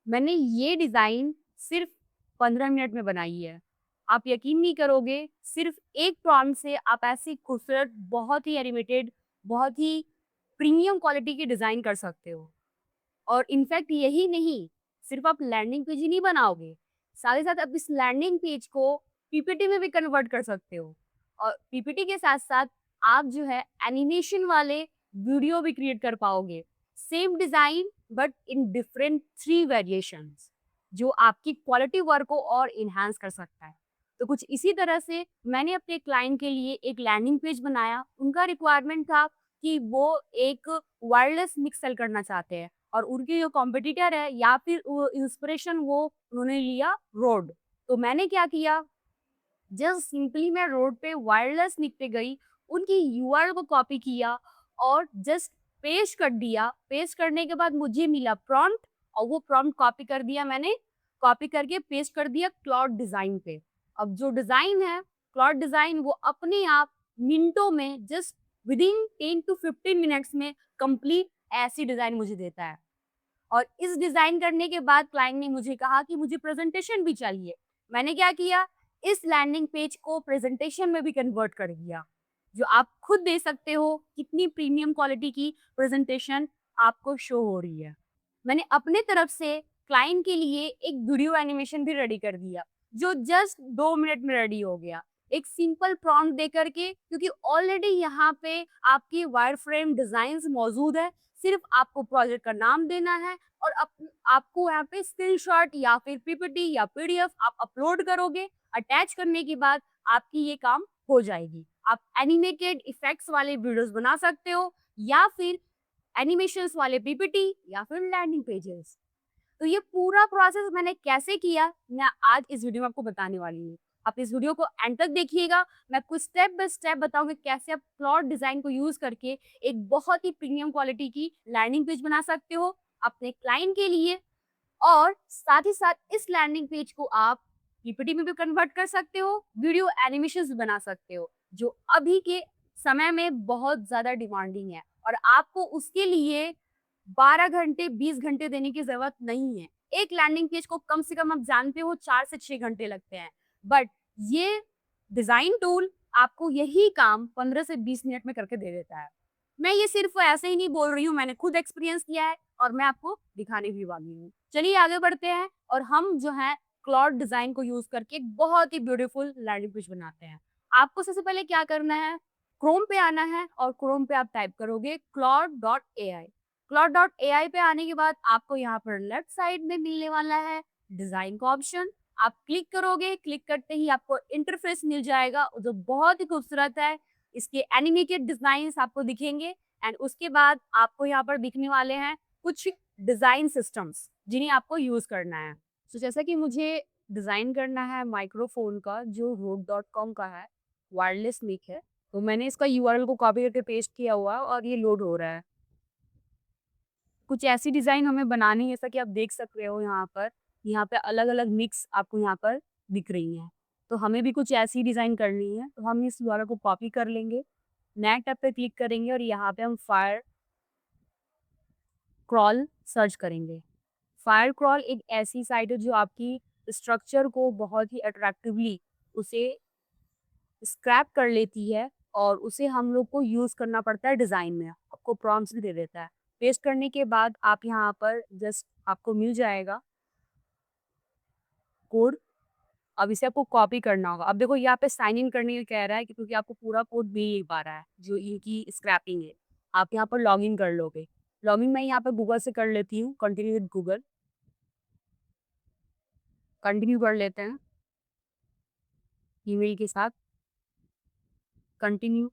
मैंने ये डिज़ाइन सिर्फ़ 15 मिनट में बनाई है। आप यकीन नहीं करोगे, सिर्फ़ एक प्रॉम्प्ट से आप ऐसी खूबसूरत, बहुत ही एनिमेटेड, बहुत ही प्रीमियम क्वालिटी की डिज़ाइन कर सकते हो। और इनफैक्ट यही नहीं, सिर्फ़ आप लैंडिंग पेज ही नहीं बनाओगे, साथ ही साथ आप इस लैंडिंग पेज को पीपीटी में भी कन्वर्ट कर सकते हो। और पीपीटी के साथ-साथ आप जो है एनिमेशन वाले वीडियो भी क्रिएट कर पाओगे। Same design but in different 3 variations जो आपकी क्वालिटी वर्क को और एनहांस कर सकता है। तो कुछ इसी तरह से मैंने अपने क्लाइंट के लिए एक लैंडिंग पेज बनाया। उनका रिक्वायरमेंट था कि वो एक वायरलेस मिक्स सेल करना चाहते हैं। और उनके जो कॉम्पिटिटर है या फिर वो इंस्पिरेशन वो उन्होंने लिया रोड। तो मैंने क्या किया, जस्ट सिंपली मैं रोड पे वायरलेस लिख पे गई, उनकी यूआरएल को कॉपी किया और जस्ट पेस्ट कर दिया। पेस्ट करने के बाद मुझे मिला प्रॉम्प्ट और वो प्रॉम्प्ट कॉपी कर दिया मैंने, कॉपी करके पेस्ट कर दिया क्लॉड डिज़ाइन पे। अब जो डिज़ाइन है, क्लॉड डिज़ाइन वो अपने आप मिनटों में जस्ट विदिन 10 टू 15 मिनट्स में कंप्लीट ऐसी डिज़ाइन मुझे देता है। और इस डिज़ाइन करने के बाद क्लाइंट ने मुझे कहा कि मुझे प्रेज़ेंटेशन भी चाहिए। मैंने क्या किया, इस लैंडिंग पेज को प्रेज़ेंटेशन में भी कन्वर्ट कर दिया, जो आप खुद दे सकते हो कितनी प्रीमियम क्वालिटी की प्रेज़ेंटेशन आपको शो हो रही है। मैंने अपने तरफ से क्लाइंट के लिए एक वीडियो एनिमेशन भी रेडी कर दिया, जो जस्ट 2 मिनट में रेडी हो गया। एक सिंपल प्रॉम्प्ट दे करके, क्योंकि ऑलरेडी यहाँ पे आपकी वायरफ्रेम डिज़ाइन्स मौजूद है, सिर्फ़ आपको प्रोजेक्ट का नाम देना है और आपको यहाँ पे स्क्रीनशॉट या फिर पीपीटी या पीडीएफ आप अपलोड करोगे, अटैच करने के बाद आपकी ये काम हो जाएगी। आप एनिमेटेड इफ़ेक्ट्स वाले वीडियोज़ बना सकते हो या फिर एनिमेशंस वाले पीपीटी या फिर लैंडिंग पेजेस। तो ये पूरा प्रोसेस मैंने कैसे किया, मैं आज इस वीडियो में आपको बताने वाली हूँ। आप इस वीडियो को एंड तक देखिएगा, मैं कुछ स्टेप बाय स्टेप बताऊँगी कैसे आप क्लॉड डिज़ाइन को यूज़ करके एक बहुत ही प्रीमियम क्वालिटी की लैंडिंग पेज बना सकते हो अपने क्लाइंट के लिए। और साथ ही साथ इस लैंडिंग पेज को आप पीपीटी में भी कन्वर्ट कर सकते हो, वीडियो एनिमेशंस भी बना सकते हो, जो अभी के समय में बहुत ज़्यादा डिमांडिंग है और आपको उसके लिए 12 घंटे, 20 घंटे देने की ज़रूरत नहीं है। एक लैंडिंग पेज को कम से कम आप जानते हो 4 से 6 घंटे लगते हैं। बट ये डिज़ाइन टूल आपको यही काम 15 से 20 मिनट में करके दे देता है। मैं ये सिर्फ़ ऐसे ही नहीं बोल रही हूँ, मैंने खुद एक्सपीरियंस किया है और मैं आपको दिखाने भी वाली हूँ। चलिए आगे बढ़ते हैं और हम जो है क्लॉड डिज़ाइन को यूज़ करके एक बहुत ही ब्यूटीफुल लैंडिंग पेज बनाते हैं। आपको सबसे पहले क्या करना है, क्रोम पे आना है और क्रोम पे आप टाइप करोगे claude.ai। claude.ai पे आने के बाद आपको यहाँ पर लेफ्ट साइड में मिलने वाला है डिज़ाइन का ऑप्शन। आप क्लिक करोगे, क्लिक करते ही आपको इंटरफेस मिल जाएगा जो बहुत ही खूबसूरत है। इसके एनिमेटेड डिज़ाइन्स आपको दिखेंगे एंड उसके बाद आपको यहाँ पर दिखने वाले हैं कुछ डिज़ाइन सिस्टम्स जिन्हें आपको यूज़ करना है। तो जैसा कि मुझे डिज़ाइन करना है माइक्रोफ़ोन का जो Rode.com का है, वायरलेस मिक है, तो मैंने इसका यूआरएल को कॉपी करके पेस्ट किया हुआ है और ये लोड हो रहा है। कुछ ऐसी डिज़ाइन हमें बनानी है जैसा कि आप देख सक रहे हो यहाँ पे अलग-अलग मिक्स आपको यहाँ पर दिख रही हैं। तो हमें भी कुछ ऐसी डिज़ाइन करनी है, तो हम इस URL को कॉपी कर लेंगे, नए टैब पे क्लिक करेंगे और यहाँ पे हम फायर क्रॉल सर्च करेंगे। फायर क्रॉल एक ऐसी साइट है जो आपकी स्ट्रक्चर को बहुत ही अट्रैक्टिवली उसे स्क्रैप कर लेती है और उसे हम लोग को यूज़ करना पड़ता है डिज़ाइन में, आपको प्रॉम्प्ट्स भी दे देता है। पेस्ट करने के बाद आप यहाँ पर जस्ट आपको मिल जाएगा कोड। अब इसे आपको कॉपी करना होगा। अब देखो यहाँ पे साइन इन करने को कह रहा है कि क्योंकि आपको पूरा कोड मिल नहीं पा रहा है, जो इनकी स्क्रैपिंग है। आप यहाँ पर लॉगिन कर लोगे। लॉगिन मैं यहाँ पे गूगल से कर लेती हूँ, कंटिन्यू विद गूगल। कंटिन्यू कर लेते हैं ईमेल के साथ, कंटिन्यू।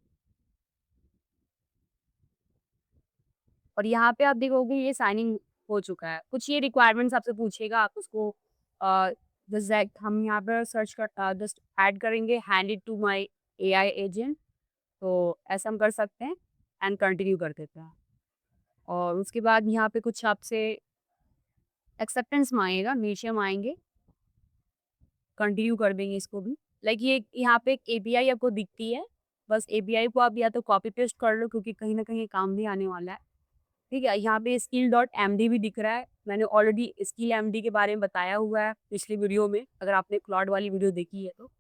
और यहाँ पे आप देखोगे ये साइन इन हो चुका है। कुछ ये रिक्वायरमेंट्स आपसे पूछेगा, आप उसको जस्ट हम यहाँ पर सर्च कर जस्ट ऐड करेंगे hand it to my AI agent, तो ऐसा हम कर सकते हैं एंड कंटिन्यू कर देते हैं। और उसके बाद यहाँ पे कुछ आपसे एक्सेप्टेंस माँगेगा, नीचे हम आएँगे, कंटिन्यू कर देंगे इसको भी। लाइक ये यहाँ पे एक एपीआई आपको दिखती है, बस एपीआई को आप या तो कॉपी पेस्ट कर लो क्योंकि कहीं न कहीं काम भी आने वाला है। ठीक है? यहाँ पे skill.md भी दिख रहा है। मैंने ऑलरेडी स्किल एमडी के बारे में बताया हुआ है पिछली वीडियो में, अगर आपने क्लॉड वाली वीडियो देखी है तो।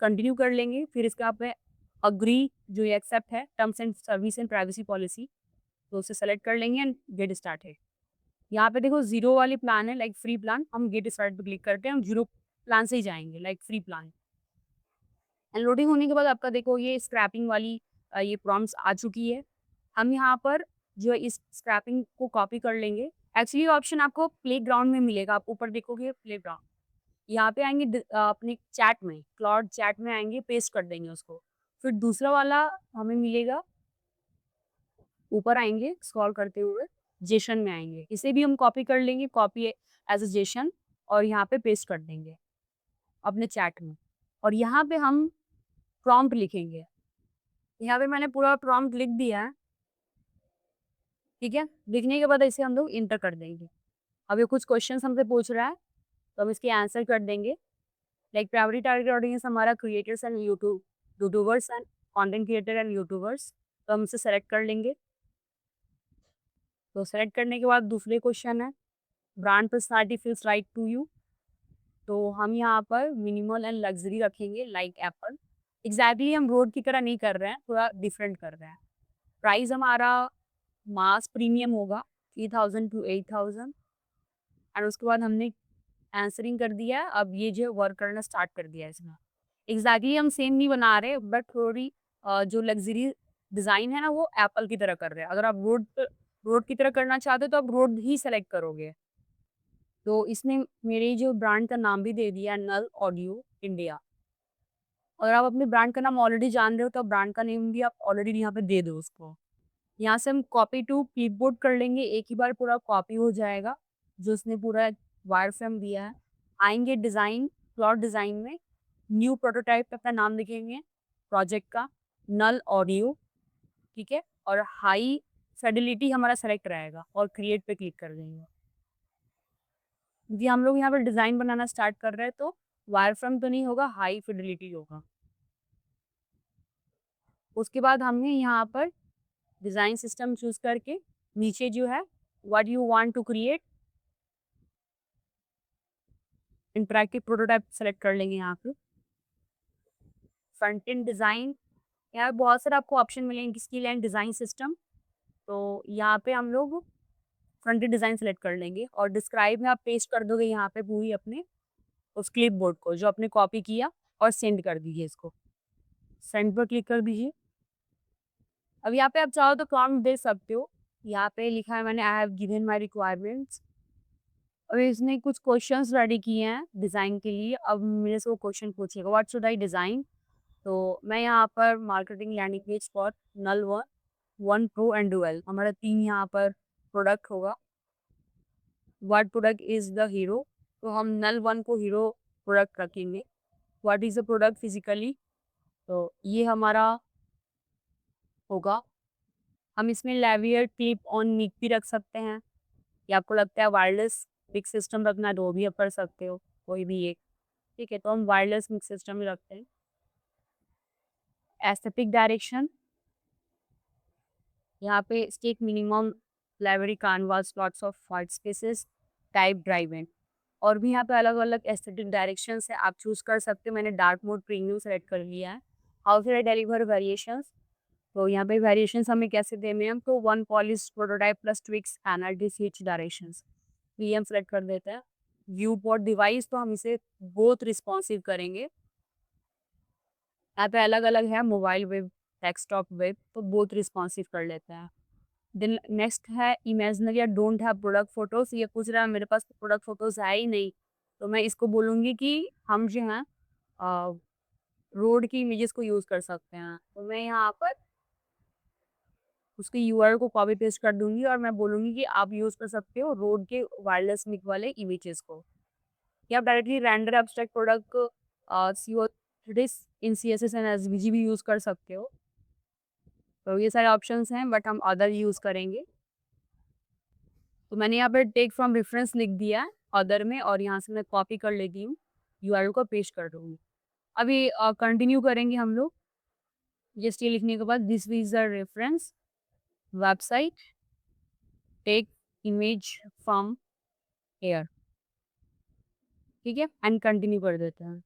कंटिन्यू कर लेंगे, फिर इसके आप पे एग्री जो ये एक्सेप्ट है terms and service and privacy policy, तो उसे सेलेक्ट कर लेंगे एंड गेट स्टार्टेड। यहाँ पे देखो 0 वाली प्लान है लाइक फ्री प्लान, हम गेट स्टार्ट पे क्लिक करके हम 0 प्लान से ही जाएँगे like free plan. And loading होने के बाद आपका देखो ये स्क्रैपिंग वाली ये प्रॉम्प्ट्स आ चुकी है। हम यहाँ पर जो है इस स्क्रैपिंग को कॉपी कर लेंगे। एक्चुअली ये ऑप्शन आपको प्लेग्राउंड में मिलेगा, आप ऊपर देखोगे प्लेग्राउंड। यहाँ पे आएँगे अपने चैट में, क्लाउड चैट में आएँगे, पेस्ट कर देंगे उसको। फिर दूसरा वाला हमें मिलेगा, ऊपर आएँगे स्क्रॉल करते हुए, जेसन में आएँगे। इसे भी हम कॉपी कर लेंगे, कॉपी एज़ अ जेसन और यहाँ पे पेस्ट कर देंगे अपने चैट में। और यहाँ पे हम प्रॉम्प्ट लिखेंगे। यहाँ पे मैंने पूरा प्रॉम्प्ट लिख दिया है, ठीक है? लिखने के बाद इसे हम लोग एंटर कर देंगे। अब ये कुछ क्वेश्चंस हमसे पूछ रहा है, तो हम इसके आंसर कर देंगे। लाइक प्राइमरी टारगेट ऑडियंस हमारा creators and YouTubers and content creator and YouTubers, तो हम इसे सेलेक्ट कर लेंगे। तो सेलेक्ट करने के बाद दूसरे क्वेश्चन है, brand personality feels right to you, तो हम यहाँ पर मिनिमल एंड लग्जरी रखेंगे लाइक एप्पल। एग्जैक्टली हम रोड की तरह नहीं कर रहे हैं, थोड़ा डिफरेंट कर रहे हैं। प्राइस हमारा मास प्रीमियम होगा 3000 टू 8000 एंड उसके बाद हमने आंसरिंग कर दिया है। अब ये जो वर्क करना स्टार्ट कर दिया है इसमें। एग्जैक्टली हम सेम नहीं बना रहे, बट थोड़ी जो लग्जरी डिज़ाइन है ना वो एप्पल की तरह कर रहे हैं। अगर आप रोड की तरह करना चाहते हो तो आप रोड ही सेलेक्ट करोगे। तो इसने मेरे जो ब्रांड का नाम भी दे दिया, नल ऑडियो इंडिया। और आप अपने ब्रांड का नाम ऑलरेडी जान रहे हो तो ब्रांड का नेम भी आप ऑलरेडी यहाँ पे दे दो उसको। यहाँ से हम कॉपी टू क्लिपबोर्ड कर लेंगे, एक ही बार पूरा कॉपी हो जाएगा जो उसने पूरा वायर फ्रेम दिया है। आएंगे डिज़ाइन, प्लॉट डिज़ाइन में न्यू प्रोटोटाइप पे अपना नाम लिखेंगे प्रोजेक्ट का, नल ऑडियो, ठीक है? और हाई फिडेलिटी हमारा सेलेक्ट रहेगा और क्रिएट पे क्लिक कर देंगे। जी हम लोग यहाँ पर डिज़ाइन बनाना स्टार्ट कर रहे हैं तो वायर फ्रेम तो नहीं होगा, हाई फिडेलिटी होगा। उसके बाद हमने यहाँ पर डिज़ाइन सिस्टम चूज़ करके नीचे जो है what you want to create interactive prototype select कर लेंगे यहाँ पे। फ्रंट एंड डिज़ाइन, यहाँ पे बहुत सारे आपको ऑप्शन मिलेंगे, स्किल एंड डिज़ाइन सिस्टम। तो यहाँ पे हम लोग फ्रंट एंड डिज़ाइन सेलेक्ट कर लेंगे और डिस्क्राइब में आप पेस्ट कर दोगे यहाँ पे पूरी अपने उस क्लिपबोर्ड को जो आपने कॉपी किया और सेंड कर दीजिए इसको। सेंड पर क्लिक कर दीजिए। अब यहाँ पे आप चाहो तो प्रॉम्प्ट दे सकते हो। यहाँ पे लिखा है मैंने I have given my requirements. और इसने कुछ क्वेश्चंस रेडी किए हैं डिज़ाइन के लिए। अब मेरे से वो क्वेश्चन पूछेगा व्हाट शुड आई डिज़ाइन, तो मैं यहाँ पर marketing landing page for Null One Pro and dual, हमारा 3 यहाँ पर प्रोडक्ट होगा। What product is the hero, तो हम नल वन को हीरो प्रोडक्ट रखेंगे। What is the product physically, तो ये हमारा होगा। हम इसमें लैवियर क्लिप ऑन निक भी रख सकते हैं, या आपको लगता है वायरलेस मिक्स सिस्टम रखना है तो वो भी आप कर सकते हो, कोई भी एक। ठीक है, तो हम वायरलेस मिक्स सिस्टम ही रखते हैं। एस्थेटिक डायरेक्शन, यहाँ पे stack minimum library canvas lots of white spaces type driven, और भी यहाँ पे अलग अलग एस्थेटिक डायरेक्शन है, आप चूज कर सकते हो। मैंने डार्क मोड प्रीमियम सेलेक्ट कर लिया है। How should I deliver variations, तो यहाँ पे वेरिएशंस हमें कैसे देने हैं, तो one polish prototype plus tweaks एनआरडीसीएच डायरेक्शंस वीएम सेलेक्ट कर देते हैं। व्यू पोर्ट डिवाइस, तो हम इसे बोथ रिस्पॉन्सिव करेंगे। यहाँ पे अलग अलग है, मोबाइल वेब, डेस्कटॉप वेब, तो बोथ रिस्पॉन्सिव कर लेते हैं। देन नेक्स्ट है इमेजिनरी या डोंट हैव प्रोडक्ट फोटोज, ये पूछ रहा है मेरे पास प्रोडक्ट फोटोज है ही नहीं, तो मैं इसको बोलूँगी कि हम जो है रोड की इमेजेस को यूज़ कर सकते हैं। तो मैं यहाँ पर उसके यूआरएल को कॉपी पेस्ट कर दूंगी और मैं बोलूँगी कि आप यूज़ कर सकते हो रोड के वायरलेस मिक वाले इमेजेस को, या आप directly render abstract product CO3 in CSS and SVG भी यूज़ कर सकते हो। तो ये सारे ऑप्शंस हैं, बट हम अदर यूज़ करेंगे। तो मैंने यहाँ पर टेक फ्रॉम रेफरेंस लिख दिया है अदर में, और यहाँ से मैं कॉपी कर लेती हूँ, यूआरएल को पेस्ट कर दूँगी। अभी कंटिन्यू करेंगे हम लोग। जस्ट ये लिखने के बाद this is the reference website, take image from air, ठीक है? एंड कंटिन्यू कर देते हैं।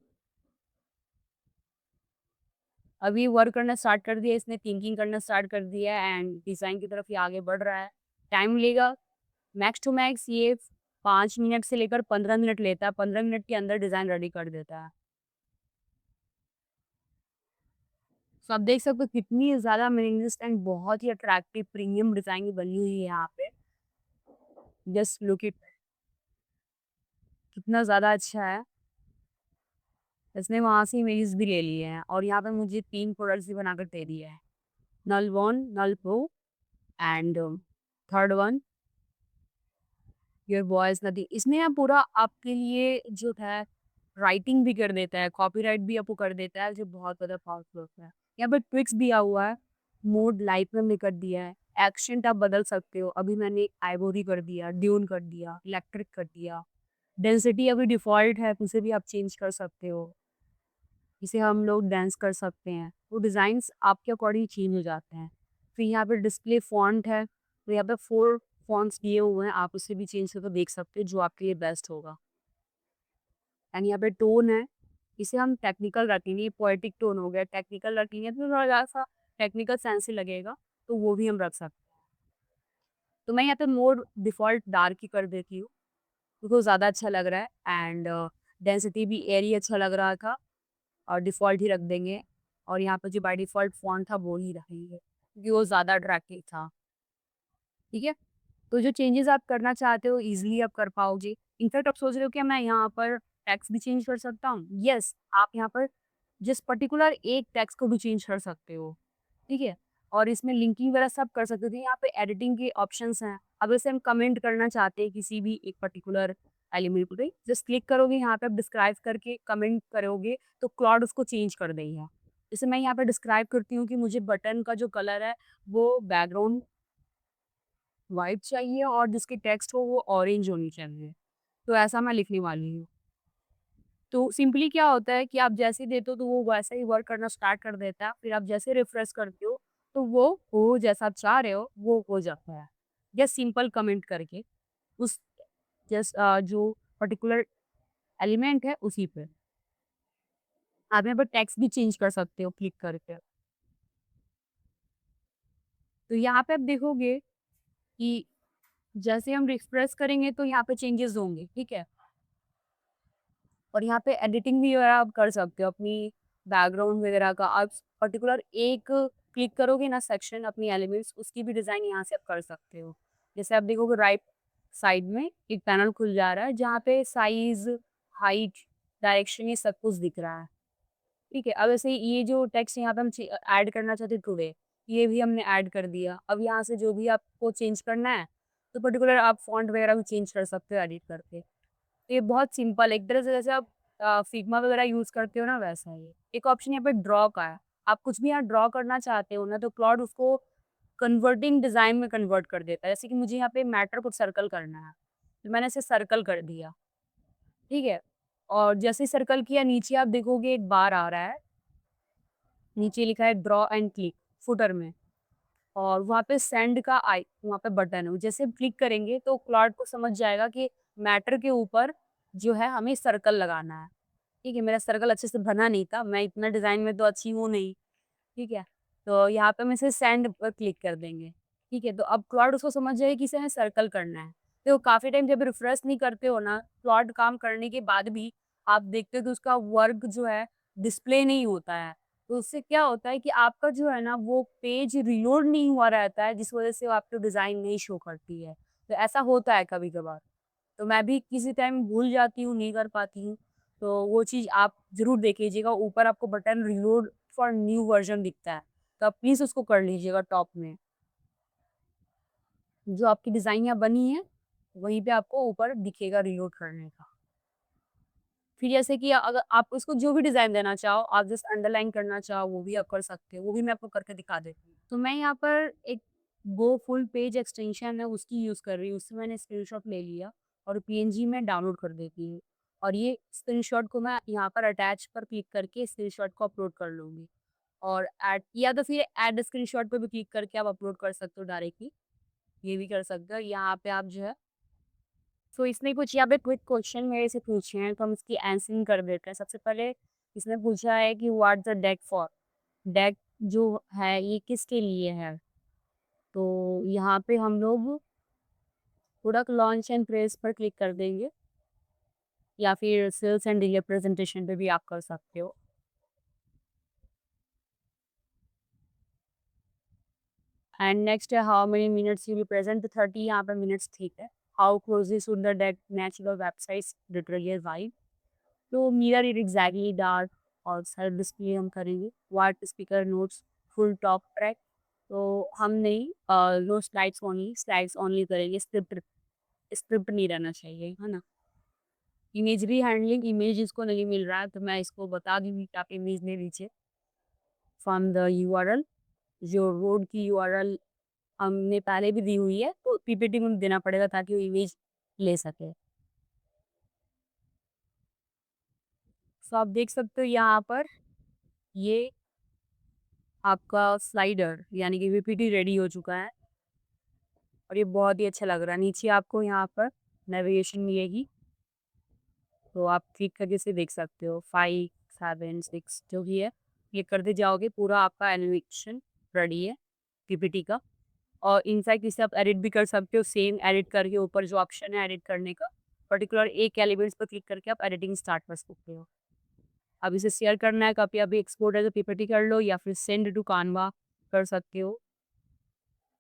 अभी वर्क करना स्टार्ट कर दिया इसने, थिंकिंग करना स्टार्ट कर दिया है एंड डिज़ाइन की तरफ ये आगे बढ़ रहा है। टाइम लेगा, मैक्स टू मैक्स ये 5 मिनट से लेकर 15 मिनट लेता है, 15 मिनट के अंदर डिज़ाइन रेडी कर देता है। तो आप देख सकते हो कितनी ज़्यादा मिनिमलिस्ट एंड बहुत ही अट्रैक्टिव प्रीमियम डिज़ाइन बनी हुई है यहाँ पे। जस्ट लुक इट, कितना ज़्यादा अच्छा है। इसने वहाँ से इमेजेस भी ले लिए हैं और यहाँ पे मुझे 3 प्रोडक्ट्स भी बनाकर दे दिए हैं। नल 1, नल 2 and third one your voice nothing. इसमें ना पूरा आपके लिए जो है राइटिंग भी कर देता है, कॉपीराइट भी आपको कर देता है, जो बहुत ज़्यादा पावरफुल होता है। यहाँ पे ट्विक्स दिया हुआ है, मोड लाइट में कर दिया है, एक्सेंट आप बदल सकते हो। अभी मैंने आइवरी कर दिया, ड्यून कर दिया, इलेक्ट्रिक कर दिया। डेंसिटी अभी डिफ़ॉल्ट है, उसे भी आप चेंज कर सकते हो। इसे हम लोग डांस कर सकते हैं। वो डिज़ाइन्स आपके अकॉर्डिंग चेंज हो जाते हैं। फिर यहाँ पे डिस्प्ले फ़ॉन्ट है, तो यहाँ पे 4 फ़ॉन्ट्स दिए हुए हैं, आप उसे भी चेंज करके देख सकते हो, जो आपके लिए बेस्ट होगा। एंड यहाँ पे टोन है, इसे हम टेक्निकल रखेंगे, पोएटिक टोन हो गया, टेक्निकल रखेंगे तो थोड़ा-सा टेक्निकल सेंस ही लगेगा, तो वो भी हम रख सकते हैं। तो मैं यहाँ पे मोड डिफ़ॉल्ट डार्क ही कर देती हूँ, क्योंकि वो ज़्यादा अच्छा लग रहा है एंड डेंसिटी भी एयरी अच्छा लग रहा था और डिफ़ॉल्ट ही रख देंगे और यहाँ पे जो बाय डिफ़ॉल्ट फ़ॉन्ट था वो ही रखेंगे, क्योंकि वो ज़्यादा अट्रैक्टिव था, ठीक है? तो जो चेंजेस आप करना चाहते हो ईज़िली आप कर पाओगे। इनफैक्ट आप सोच रहे हो कि मैं यहाँ पर टेक्स्ट भी चेंज कर सकता हूँ? येस, आप यहाँ पर जिस पर्टिकुलर एक टेक्स्ट को भी चेंज कर सकते हो, ठीक है? और इसमें लिंकिंग वगैरह सब कर सकते हो। तो यहाँ पे एडिटिंग के ऑप्शंस हैं। अब जैसे हम कमेंट करना चाहते हैं किसी भी एक पर्टिकुलर एलिमेंट पे, जस्ट क्लिक करोगे यहाँ पे आप डिस्क्राइब करके कमेंट करोगे, तो क्लॉड उसको चेंज कर देगा। जैसे मैं यहाँ पे डिस्क्राइब करती हूँ कि मुझे बटन का जो कलर है, वो बैकग्राउंड व्हाइट चाहिए और जिसकी टेक्स्ट हो वो ऑरेंज होनी चाहिए। तो ऐसा मैं लिखने वाली हूँ। तो सिंपली क्या होता है कि आप जैसे ही देते हो तो वो वैसे ही वर्क करना स्टार्ट कर देता है। फिर आप जैसे रिफ्रेश करते हो तो वो हो जैसा आप चाह रहे हो वो हो जाता है। जस्ट सिंपल कमेंट करके उस जो पर्टिकुलर एलिमेंट है उसी पे। आप यहाँ पर टेक्स्ट भी चेंज कर सकते हो क्लिक करके। तो यहाँ पे आप देखोगे कि जैसे हम रिफ्रेश करेंगे तो यहाँ पे चेंजेस होंगे, ठीक है? और यहाँ पे एडिटिंग भी वगैरह आप कर सकते हो अपनी बैकग्राउंड वगैरह का। आप पर्टिकुलर एक क्लिक करोगे ना सेक्शन अपनी एलिमेंट्स उसकी भी डिज़ाइन यहाँ से आप कर सकते हो। जैसे आप देखोगे राइट साइड में एक पैनल खुल जा रहा है जहाँ पे साइज़, हाइट, डायरेक्शन ये सब कुछ दिख रहा है। ठीक है, अब ऐसे ये जो टेक्स्ट यहाँ पे हम ऐड करना चाहते थे टुडे, ये भी हमने ऐड कर दिया। अब यहाँ से जो भी आपको चेंज करना है, तो पर्टिकुलर आप फ़ॉन्ट वगैरह भी चेंज कर सकते हो एडिट करके। तो ये बहुत सिंपल है, एक तरह से जैसे आप फिग्मा वगैरह यूज़ करते हो ना वैसा ही है। एक ऑप्शन यहाँ पे ड्रॉ का है, आप कुछ भी यहाँ ड्रॉ करना चाहते हो ना तो क्लॉड उसको कन्वर्टिंग डिज़ाइन में कन्वर्ट कर देता है। जैसे कि मुझे यहाँ पे मैटर को सर्कल करना है, तो मैंने इसे सर्कल कर दिया, ठीक है? और जैसे ही सर्कल किया नीचे आप देखोगे एक बार आ रहा है, नीचे लिखा है ड्रॉ एंड क्लिक फुटर में और वहाँ पे सेंड का वहाँ पे बटन है। जैसे हम क्लिक करेंगे तो क्लॉड को समझ जाएगा कि मैटर के ऊपर जो है हमें सर्कल लगाना है। ठीक है, मेरा सर्कल अच्छे से बना नहीं था, मैं इतना डिज़ाइन में तो अच्छी हूँ नहीं, ठीक है? तो यहाँ पे हम इसे सेंड पर क्लिक कर देंगे, ठीक है? तो अब क्लॉड उसको समझ जाएगा कि इसे हमें सर्कल करना है। तो काफ़ी टाइम जब रिफ्रेश नहीं करते हो ना, क्लॉड काम करने के बाद भी आप देखते हो कि उसका वर्क जो है डिस्प्ले नहीं होता है। तो उससे क्या होता है कि आपका जो है ना वो पेज रीलोड नहीं हुआ रहता है, जिस वज़ह से वो आपको डिज़ाइन नहीं शो करती है। तो ऐसा होता है कभी-कभार। तो मैं भी किसी टाइम भूल जाती हूँ, नहीं कर पाती हूँ। तो वो चीज़ आप ज़रूर देख लीजिएगा, ऊपर आपको button reload for new version दिखता है, तो आप प्लीज़ उसको कर लीजिएगा टॉप में। जो आपकी डिज़ाइन यहाँ बनी है, वहीं पे आपको ऊपर दिखेगा रीलोड करने का। फिर जैसे कि अगर आप उसको जो भी डिज़ाइन देना चाहो, आप जस्ट अंडरलाइन करना चाहो, वो भी आप कर सकते हो। वो भी मैं आपको करके दिखा देती हूँ। तो मैं यहाँ पर एक गो फुल पेज एक्सटेंशन है, उसकी यूज़ कर रही हूँ। उससे मैंने स्क्रीनशॉट ले लिया और पीएनजी में डाउनलोड कर देती हूँ। और ये स्क्रीनशॉट को मैं यहाँ पर अटैच पर क्लिक करके स्क्रीनशॉट को अपलोड कर लूँगी। और ऐड या तो फिर ऐड स्क्रीनशॉट पे भी क्लिक करके आप अपलोड कर सकते हो डायरेक्टली। ये भी कर सकते हो। यहाँ पे आप जो है सो इसने कुछ यहाँ पे क्विक क्वेश्चन मेरे से पूछे हैं, तो हम इसकी आंसरिंग कर देते हैं। सबसे पहले इसने पूछा है कि what the deck for? Deck जो है ये किसके लिए है? तो यहाँ पे हम लोग प्रोडक्ट लॉन्च एंड प्रेस पर क्लिक कर देंगे, या फिर सेल्स एंड रिप्रेजेंटेशन पे भी आप कर सकते हो। एंड नेक्स्ट है how many minutes you represent, 30 यहाँ पे मिनट्स ठीक है। How closely should the deck natural websites literally vibe? तो मिरर इट एग्जैक्टली डार्क, और सेल्फ डिस्प्ले हम करेंगे। What speaker notes full top track, तो हम नहीं, नो स्लाइड्स ओनली करेंगे। स्क्रिप्ट स्क्रिप्ट नहीं रहना चाहिए, है ना। इमेजरी हैंडलिंग, इमेज इसको नहीं मिल रहा है तो मैं इसको बता दूंगी कि आप इमेज ले लीजिए फ्रॉम द यूआरएल। जो रोड की यूआरएल हमने पहले भी दी हुई है, तो पीपीटी में देना पड़ेगा ताकि वो इमेज ले सके। तो आप देख सकते हो यहाँ पर ये आपका स्लाइडर यानी कि पीपीटी रेडी हो चुका है, और ये बहुत ही अच्छा लग रहा है। नीचे आपको यहाँ पर नेविगेशन मिलेगी, तो आप क्लिक करके इसे देख सकते हो। 5 7 6 जो भी है ये करते जाओगे, पूरा आपका एनिमेशन रेडी है पीपीटी का। और इनफैक्ट इसे आप एडिट भी कर सकते हो। सेम एडिट करके ऊपर जो ऑप्शन है एडिट करने का, पर्टिकुलर एक एलिमेंट्स पर क्लिक करके आप एडिटिंग स्टार्ट कर सकते हो। अब इसे शेयर करना है कभी, अभी एक्सपोर्ट एज पीपीटी कर लो या फिर सेंड टू कानवा कर सकते हो।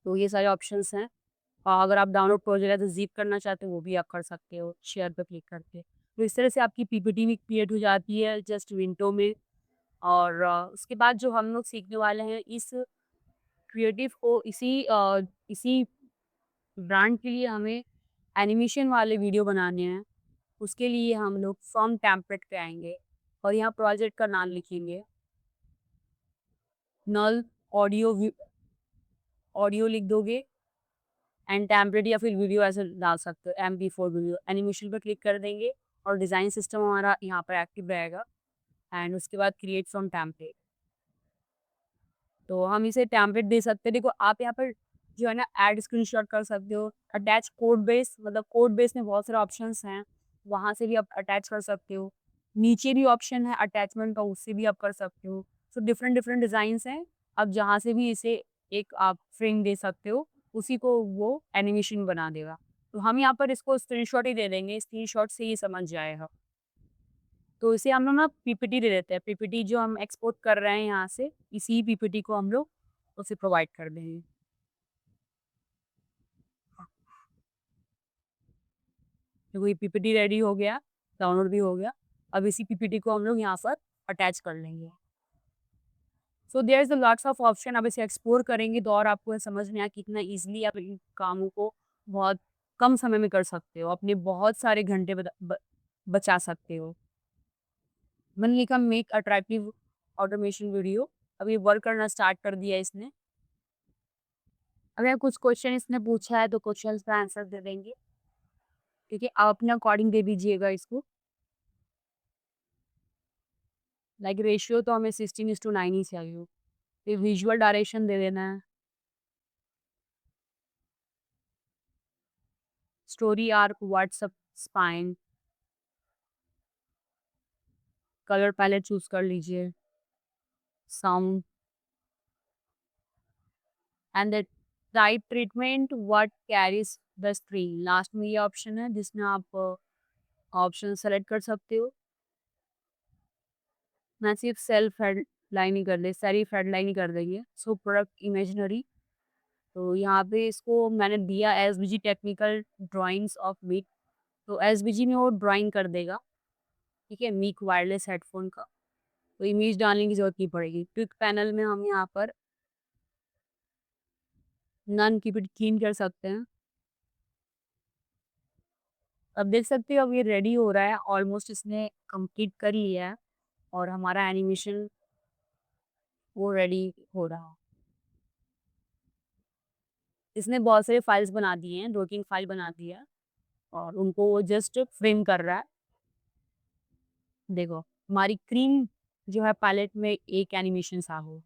तो ये सारे ऑप्शंस हैं। और अगर आप डाउनलोड प्रोजेक्ट एज ज़िप करना चाहते हो वो भी आप कर सकते हो शेयर पे क्लिक करके। तो इस तरह से आपकी पीपीटी भी क्रिएट हो जाती है जस्ट विंडो में। और उसके बाद जो हम लोग सीखने वाले हैं इस क्रिएटिव को, इसी ब्रांड के लिए हमें एनिमेशन वाले वीडियो बनाने हैं। उसके लिए हम लोग फ्रॉम टेम्पलेट पे आएंगे और यहाँ प्रोजेक्ट का नाम लिखेंगे। नल ऑडियो ऑडियो लिख दोगे, एंड टेम्पलेट या फिर वीडियो ऐसे डाल सकते हो, MP4 वीडियो। एनिमेशन पर क्लिक कर देंगे और डिज़ाइन सिस्टम हमारा यहाँ पर एक्टिव रहेगा। एंड उसके बाद क्रिएट फ्रॉम टेम्पलेट, तो हम इसे टेम्पलेट दे सकते हैं। देखो आप यहाँ पर जो है ना ऐड स्क्रीनशॉट कर सकते हो। अटैच कोड बेस, मतलब कोड बेस में बहुत सारे ऑप्शंस हैं, वहाँ से भी आप अटैच कर सकते हो। नीचे भी ऑप्शन है अटैचमेंट का, उससे भी आप कर सकते हो। सो डिफरेंट डिफरेंट डिज़ाइंस हैं, आप जहाँ से भी इसे एक आप फ्रेम दे सकते हो, उसी को वो एनिमेशन बना देगा। तो हम यहाँ पर इसको स्क्रीनशॉट ही दे देंगे, स्क्रीनशॉट से ही समझ जाएगा। तो इसे हम लोग ना पीपीटी दे देते हैं। पीपीटी जो हम एक्सपोर्ट कर रहे हैं यहाँ से, इसी पीपीटी को हम लोग उसे प्रोवाइड कर देंगे। देखो ये पीपीटी रेडी हो गया, डाउनलोड भी हो गया। अब इसी पीपीटी को हम लोग यहाँ पर अटैच कर लेंगे। So there is a lots of option. अब इसे एक्सप्लोर करेंगे तो और आपको ये समझ में आया कितना ईजिली आप इन कामों को बहुत कम समय में कर सकते हो, अपने बहुत सारे घंटे बचा सकते हो। मैंने लिखा मेक अट्रैक्टिव ऑटोमेशन वीडियो। अभी वर्क करना स्टार्ट कर दिया इसने। अगर कुछ क्वेश्चन इसने पूछा है तो क्वेश्चन का आंसर दे देंगे, ठीक है। आप अपने अकॉर्डिंग दे दीजिएगा इसको। लाइक रेशियो तो हमें 16:9 ही चाहिए। फिर विजुअल डायरेक्शन दे देना है। Story arc, what's up spine, colour palette choose कर लीजिए, sound and the type treatment what carries the screen. Last में ये ऑप्शन है जिसमें आप ऑप्शन सेलेक्ट कर सकते हो। मैं सिर्फ सेल्फ हेडलाइन ही कर दे सेल्फ हेडलाइन ही कर देंगे। सो प्रोडक्ट इमेजिनरी, तो यहाँ पे इसको मैंने दिया SBG technical drawings of meek. तो एसबीजी में वो ड्राइंग कर देगा, ठीक है, मीक वायरलेस हेडफोन का। तो इमेज डालने की जरूरत नहीं पड़ेगी। क्विक पैनल में हम यहाँ पर नन की भी क्लीन कर सकते हैं। अब देख सकते हो अब ये रेडी हो रहा है, ऑलमोस्ट इसने कंप्लीट कर लिया है और हमारा एनिमेशन वो रेडी हो रहा है। इसने बहुत सारे फाइल्स बना दिए हैं, 2-3 फाइल बना दिया है और उनको वो जस्ट फ्रेम कर रहा है। देखो हमारी क्रीम जो है पैलेट में एक एनिमेशन सा हो।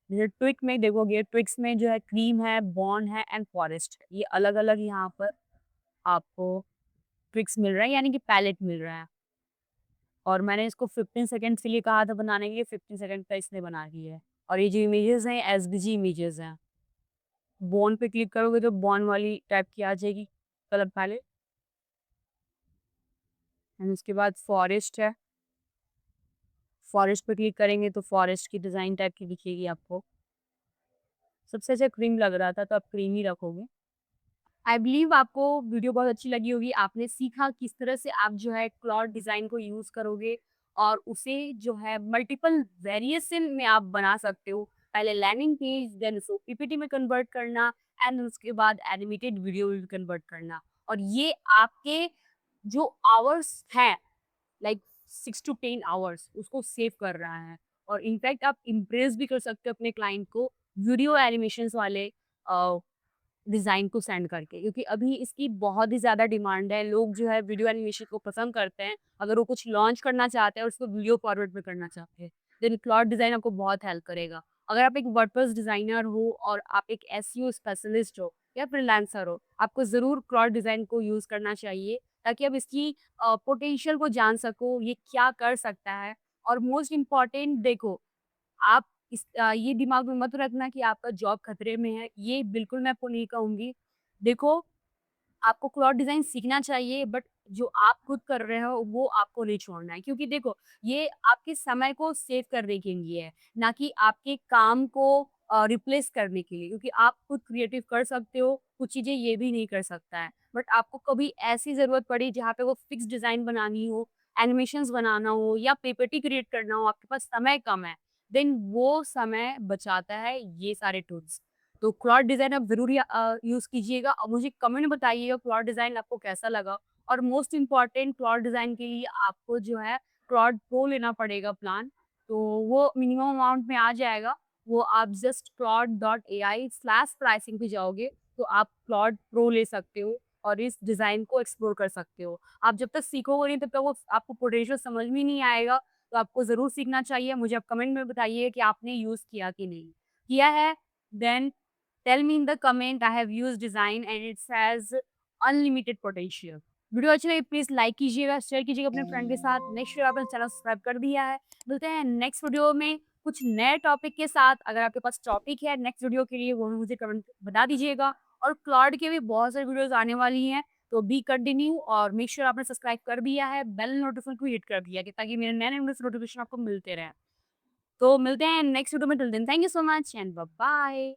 जैसे ट्विक में देखोगे, ट्विक्स में जो है क्रीम है, बॉन्ड है एंड फॉरेस्ट है। ये अलग-अलग यहाँ पर आपको ट्विक्स मिल रहा है, यानी कि पैलेट मिल रहा है। और मैंने इसको 15 सेकंड्स के लिए कहा था बनाने के लिए, 15 सेकंड का इसने बना दिया है। और ये जो इमेजेस हैं एसवीजी इमेजेस हैं। बॉन्ड पे क्लिक करोगे तो बॉन्ड वाली टाइप की आ जाएगी कलर पैलेट। एंड उसके बाद फॉरेस्ट है। फॉरेस्ट पे क्लिक करेंगे तो फॉरेस्ट की डिज़ाइन टाइप की दिखेगी आपको। सबसे अच्छा क्रीम लग रहा था तो आप क्रीम ही रखोगे। आई बिलीव आपको वीडियो बहुत अच्छी लगी होगी। आपने सीखा किस तरह से आप जो है क्लॉथ डिज़ाइन को यूज़ करोगे और उसे जो है मल्टीपल वेरिएशन में आप बना सकते हो। पहले लैंडिंग पेज, देन उसको पीपीटी में कन्वर्ट करना एंड उसके बाद एनिमेटेड वीडियो में कन्वर्ट करना। और ये आपके जो आवर्स हैं, लाइक 6 टू 10 आवर्स उसको सेव कर रहा है। और इनफैक्ट आप इम्प्रेस भी कर सकते हो अपने क्लाइंट को वीडियो एनिमेशंस वाले डिज़ाइन को सेंड करके, क्योंकि अभी इसकी बहुत ही ज़्यादा डिमांड है। लोग जो है वीडियो एनिमेशन को पसंद करते हैं। अगर वो कुछ लॉन्च करना चाहते हैं और उसको वीडियो फॉरवर्ड में करना चाहते हैं, देन क्लाउड डिज़ाइन आपको बहुत हेल्प करेगा। अगर आप एक वर्डप्रेस डिज़ाइनर हो और आप एक एसईओ स्पेशलिस्ट हो या फ्रीलांसर हो, आपको ज़रूर क्लाउड डिज़ाइन को यूज़ करना चाहिए, ताकि आप इसकी पोटेंशियल को जान सको, ये क्या कर सकता है। और मोस्ट इम्पोर्टेंट देखो, आप ये दिमाग में मत रखना कि आपका जॉब खतरे में है, ये बिल्कुल मैं आपको नहीं कहूँगी। देखो, आपको क्लॉथ डिज़ाइन सीखना चाहिए, बट जो आप खुद कर रहे हो वो आपको नहीं छोड़ना है, क्योंकि देखो ये आपके समय को सेव करने के लिए है, ना कि आपके काम को रिप्लेस करने के लिए, क्योंकि आप खुद क्रिएटिव कर सकते हो, कुछ चीज़ें ये भी नहीं कर सकता है। बट आपको कभी ऐसी ज़रूरत पड़ी जहाँ पे वो फिक्स डिज़ाइन बनानी हो, एनिमेशंस बनाना हो या पीपीटी क्रिएट करना हो, आपके पास समय कम है, देन वो समय बचाता है ये सारे टूल्स। तो क्लॉथ डिज़ाइन आप ज़रूर यूज़ कीजिएगा और मुझे कमेंट में बताइएगा क्लॉथ डिज़ाइन आपको कैसा लगा। और मोस्ट इम्पोर्टेंट, क्लॉथ डिज़ाइन के लिए आपको जो है क्लॉथ प्रो लेना पड़ेगा प्लान, तो वो मिनिमम अमाउंट में आ जाएगा। वो आप जस्ट claude.ai/pricing पे जाओगे, तो आप क्लॉथ प्रो ले सकते हो और इस डिज़ाइन को एक्सप्लोर कर सकते हो। आप जब तक सीखोगे नहीं तब तक वो आपको पोटेंशियल समझ में नहीं आएगा, तो आपको ज़रूर सीखना चाहिए। मुझे आप कमेंट में बताइए कि आपने यूज़ किया कि नहीं? किया है? Then tell me in the comment, I have used design and it has unlimited potential. Video अच्छी लगी प्लीज लाइक कीजिएगा, शेयर कीजिएगा अपने फ्रेंड के साथ। नेक्स्ट वीडियो आपने चैनल सब्सक्राइब कर दिया है। मिलते हैं नेक्स्ट वीडियो में कुछ नए टॉपिक के साथ। अगर आपके पास टॉपिक है नेक्स्ट वीडियो के लिए वो भी मुझे कमेंट बता दीजिएगा। और क्लाउड के भी बहुत सारी वीडियोस आने वाली हैं, तो बी कंटिन्यू और मेक श्योर आपने सब्सक्राइब कर दिया है, बेल नोटिफिकेशन को हिट कर दिया कि ताकि मेरे नए नए नोटिफिकेशन आपको मिलते रहें। तो मिलते हैं नेक्स्ट वीडियो में, till then thank you so much and bye bye.